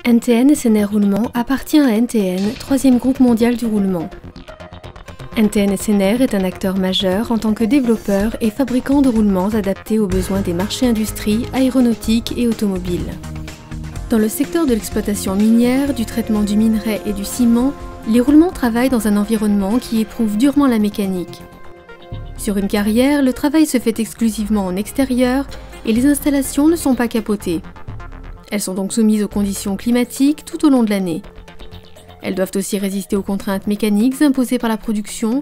NTN SNR Roulement appartient à NTN, troisième groupe mondial du roulement. NTN SNR est un acteur majeur en tant que développeur et fabricant de roulements adaptés aux besoins des marchés industrie, aéronautique et automobile. Dans le secteur de l'exploitation minière, du traitement du minerai et du ciment, les roulements travaillent dans un environnement qui éprouve durement la mécanique. Sur une carrière, le travail se fait exclusivement en extérieur et les installations ne sont pas capotées. Elles sont donc soumises aux conditions climatiques tout au long de l'année. Elles doivent aussi résister aux contraintes mécaniques imposées par la production,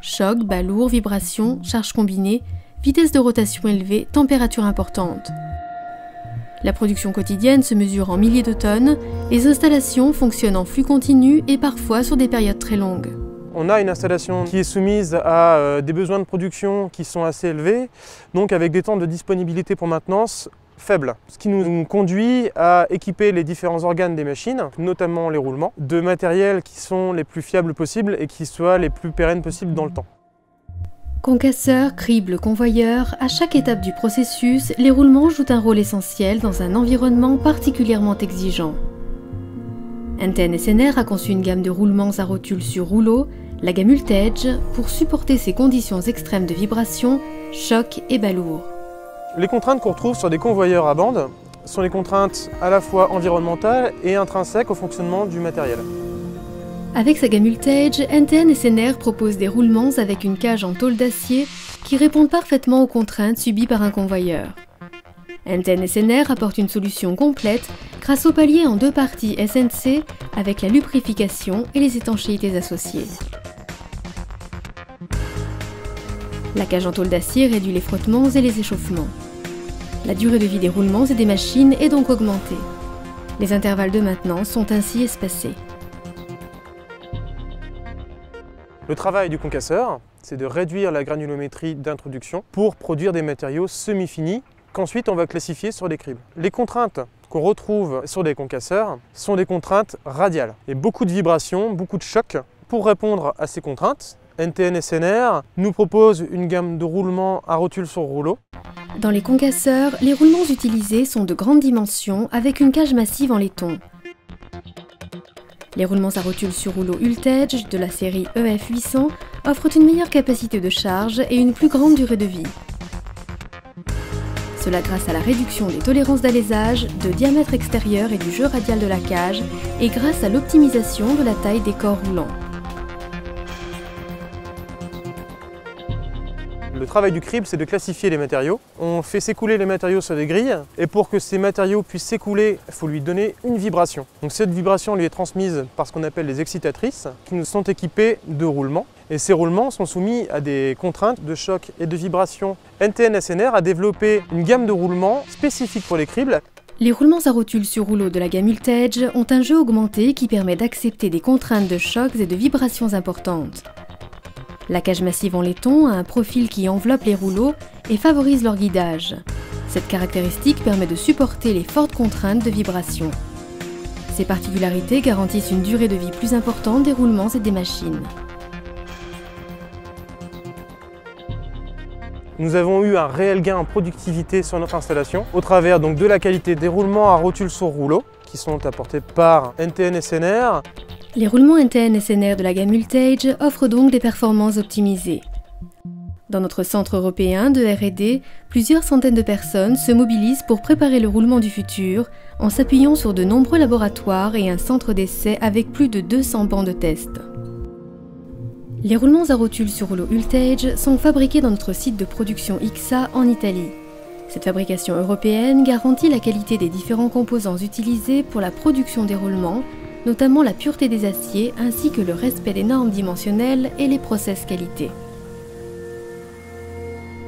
choc, bas lourds, vibrations, charges combinées, vitesse de rotation élevée, température importante. La production quotidienne se mesure en milliers de tonnes, les installations fonctionnent en flux continu et parfois sur des périodes très longues. On a une installation qui est soumise à des besoins de production qui sont assez élevés, donc avec des temps de disponibilité pour maintenance faible, ce qui nous conduit à équiper les différents organes des machines, notamment les roulements, de matériels qui sont les plus fiables possibles et qui soient les plus pérennes possibles dans le temps. Concasseurs, cribles, convoyeurs, à chaque étape du processus, les roulements jouent un rôle essentiel dans un environnement particulièrement exigeant. NTN SNR a conçu une gamme de roulements à rotule sur rouleau, la gamme Ultedge, pour supporter ces conditions extrêmes de vibration, choc et bas lourds. Les contraintes qu'on retrouve sur des convoyeurs à bande sont les contraintes à la fois environnementales et intrinsèques au fonctionnement du matériel. Avec sa gamme Ultedge, NTN SNR propose des roulements avec une cage en tôle d'acier qui répondent parfaitement aux contraintes subies par un convoyeur. NTN SNR apporte une solution complète grâce au palier en deux parties SNC avec la lubrification et les étanchéités associées. La cage en tôle d'acier réduit les frottements et les échauffements. La durée de vie des roulements et des machines est donc augmentée. Les intervalles de maintenance sont ainsi espacés. Le travail du concasseur, c'est de réduire la granulométrie d'introduction pour produire des matériaux semi-finis qu'ensuite on va classifier sur des cribles. Les contraintes qu'on retrouve sur des concasseurs sont des contraintes radiales. Il y a beaucoup de vibrations, beaucoup de chocs. Pour répondre à ces contraintes, NTN SNR nous propose une gamme de roulements à rotule sur rouleau. Dans les concasseurs, les roulements utilisés sont de grandes dimensions avec une cage massive en laiton. Les roulements à rotule sur rouleau Ultedge de la série EF800 offrent une meilleure capacité de charge et une plus grande durée de vie. Cela grâce à la réduction des tolérances d'alésage, de diamètre extérieur et du jeu radial de la cage et grâce à l'optimisation de la taille des corps roulants. Le travail du crible, c'est de classifier les matériaux. On fait s'écouler les matériaux sur des grilles et pour que ces matériaux puissent s'écouler, il faut lui donner une vibration. Donc cette vibration lui est transmise par ce qu'on appelle les excitatrices qui nous sont équipées de roulements. Et ces roulements sont soumis à des contraintes de choc et de vibration. NTN SNR a développé une gamme de roulements spécifiques pour les cribles. Les roulements à rotule sur rouleau de la gamme Ultedge ont un jeu augmenté qui permet d'accepter des contraintes de chocs et de vibrations importantes. La cage massive en laiton a un profil qui enveloppe les rouleaux et favorise leur guidage. Cette caractéristique permet de supporter les fortes contraintes de vibration. Ces particularités garantissent une durée de vie plus importante des roulements et des machines. Nous avons eu un réel gain en productivité sur notre installation au travers donc de la qualité des roulements à rotule sur rouleau qui sont apportés par NTN SNR. Les roulements NTN SNR de la gamme Ultedge offrent donc des performances optimisées. Dans notre centre européen de R&D, plusieurs centaines de personnes se mobilisent pour préparer le roulement du futur en s'appuyant sur de nombreux laboratoires et un centre d'essai avec plus de 200 bancs de test. Les roulements à rotule sur rouleau Ultedge sont fabriqués dans notre site de production IXA en Italie. Cette fabrication européenne garantit la qualité des différents composants utilisés pour la production des roulements, notamment la pureté des aciers ainsi que le respect des normes dimensionnelles et les process qualité.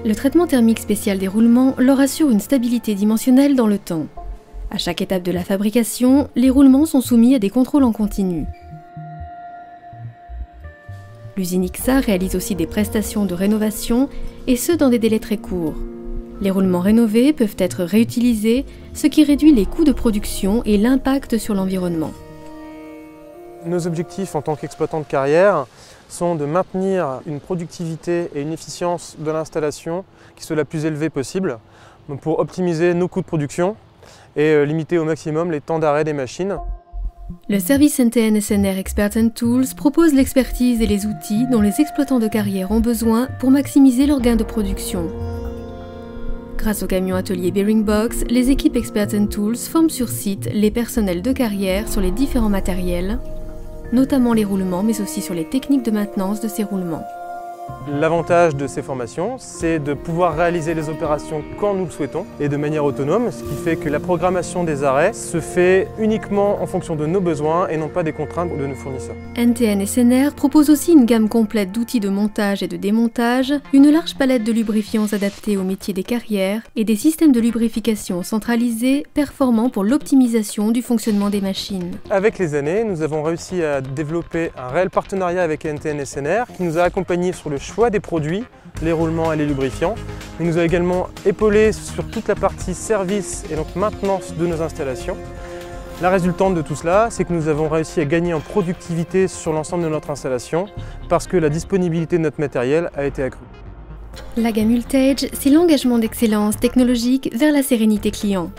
Le traitement thermique spécial des roulements leur assure une stabilité dimensionnelle dans le temps. À chaque étape de la fabrication, les roulements sont soumis à des contrôles en continu. L'usine IXA réalise aussi des prestations de rénovation, et ce dans des délais très courts. Les roulements rénovés peuvent être réutilisés, ce qui réduit les coûts de production et l'impact sur l'environnement. Nos objectifs en tant qu'exploitant de carrière sont de maintenir une productivité et une efficience de l'installation qui soit la plus élevée possible pour optimiser nos coûts de production et limiter au maximum les temps d'arrêt des machines. Le service NTN SNR Experts & Tools propose l'expertise et les outils dont les exploitants de carrière ont besoin pour maximiser leurs gains de production. Grâce au camion atelier Bearing Box, les équipes Experts & Tools forment sur site les personnels de carrière sur les différents matériels, notamment les roulements, mais aussi sur les techniques de maintenance de ces roulements. L'avantage de ces formations, c'est de pouvoir réaliser les opérations quand nous le souhaitons et de manière autonome, ce qui fait que la programmation des arrêts se fait uniquement en fonction de nos besoins et non pas des contraintes de nos fournisseurs. NTN SNR propose aussi une gamme complète d'outils de montage et de démontage, une large palette de lubrifiants adaptés au métier des carrières et des systèmes de lubrification centralisés performants pour l'optimisation du fonctionnement des machines. Avec les années, nous avons réussi à développer un réel partenariat avec NTN SNR qui nous a accompagnés sur le choix des produits, les roulements et les lubrifiants. Il nous a également épaulés sur toute la partie service et donc maintenance de nos installations. La résultante de tout cela, c'est que nous avons réussi à gagner en productivité sur l'ensemble de notre installation parce que la disponibilité de notre matériel a été accrue. La gamme Ultage, c'est l'engagement d'excellence technologique vers la sérénité client.